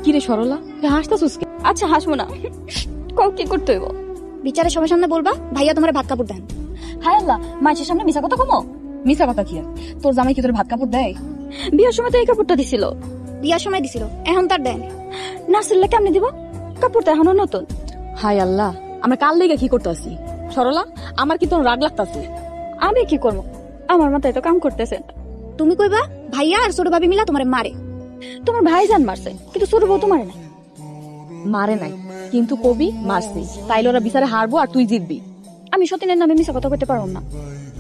কি রে সরলা, হাসতাছিস? আচ্ছা হাসবো না, কও কি করতে হইব? বিচারে সবার সামনে বলবা ভাইয়া তোমার ভাত কাপড় দেন। হায় আল্লাহ, মাইশের সামনে মিছা কথা কমো? মিছা কথা কি আর? তোর জামাই কি তোর ভাত কাপড় দেয়? বিয়ের সময় তো এই কাপড়টা দিছিল। বিয়ার সময় দিছিল, এখন তার দেন। নার্সিল্লা কেমনে দিব? কাপড় তো এখনো নতুন। হায় আল্লাহ, আমরা কাল লেগে কি করতে আসি? সরলা, আমার কি তোর রাগ লাগতাছে? আমি কি করবো? আমার মাথায় তো কাম করতেছে। তুমি কইবা ভাইয়া আর ছোট ভাবি মিলা তোমারে মারে। তোমার ভাইজান মারছে, কিন্তু ছোট বউ তো মারে না। মারে নাই, কিন্তু কবি মারছি, তাইলে ওরা বিচারে হারবো আর তুই জিতবি। আমি সতীনের নামে মিছা কথা কইতে পারবো না,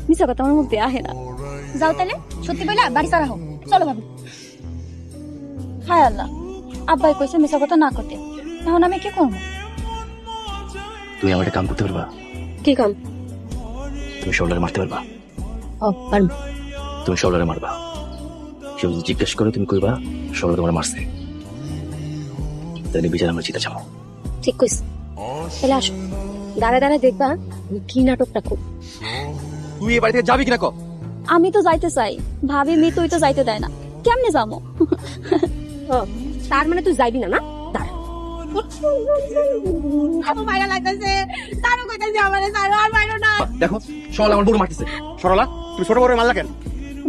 মিছা কথা আমার মুখ দিয়ে আহে না। যাও তাহলে, সত্যি বইলা বাড়ি চারা হোক। চলো ভাবি। হায় আল্লাহ, আব্বাই কইছে মিছা কথা না করতে, এখন আমি কি করবো? তুমি আমার একটা কাম করতে পারবা? কি কাম? তুমি শোল্ডারে মারতে পারবা? ও পারবো। তুমি শোল্ডারে মারবা, কেউ যদি জিজ্ঞেস করে তুমি কইবা শোল্ডার তোমার মারছে, তাহলে বিচার আমরা জিতে যাবো। ঠিক কইস। তাহলে আসো, দাঁড়ায় দাঁড়ায় দেখবা কি নাটকটা খুব। তুই এ বাড়ি থেকে যাবি কিনা? আমি তো যাইতে চাই, ভাবি মি তুই তো যাইতে দেয় না, কেমনে যাবো? তার মানে তুই যাইবি না? না দেখো সরলা আমার বড় মারতেছে। সরলা, তুমি ছোট বড় মারলা কেন?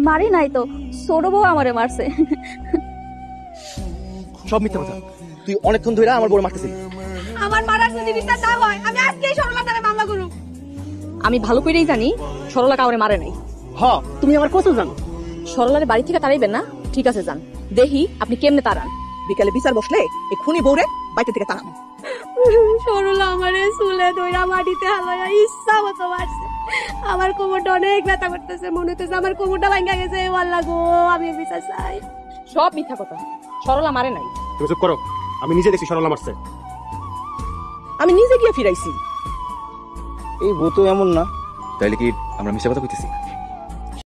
মারি নাই তো, ছোট বউ আমারে মারছে। সব মিথ্যা কথা। তুই অনেকক্ষণ ধরে আমার বড় মারতেছিস। আমার মারার যদি বিচার না হয় আমি আজকেই সরলা তারে মামলা করব। আমি ভালো করেই জানি সরলা কাউরে মারে নাই। হ্যাঁ, তুমি আমার কত জানো? সরলারে বাড়ি থেকে তাড়াইবেন না? ঠিক আছে, যান, দেখি আপনি কেমনে তাড়ান। বিকালে বিচার বসলে এক্ষুনি বউরে বাড়িতে থেকে তাড়াবো। সরলা আমারে চুলে ধইরা মাটিতে হালাইয়া ইচ্ছা মতো মারছে। আমার কোমরটা অনেক ব্যথা করতেছে, মনে হচ্ছে আমার কোমরটা ভাঙা গেছে। আল্লাহ গো, আমি বিচার চাই। সব মিথ্যা কথা, সরলা মারে নাই। তুমি চুপ করো, আমি নিজে দেখছি সরলা মারছে। আমি নিজে গিয়ে ফিরাইছি। এই বউ তো এমন না। তাইলে কি আমরা মিথ্যা কথা কইতেছি?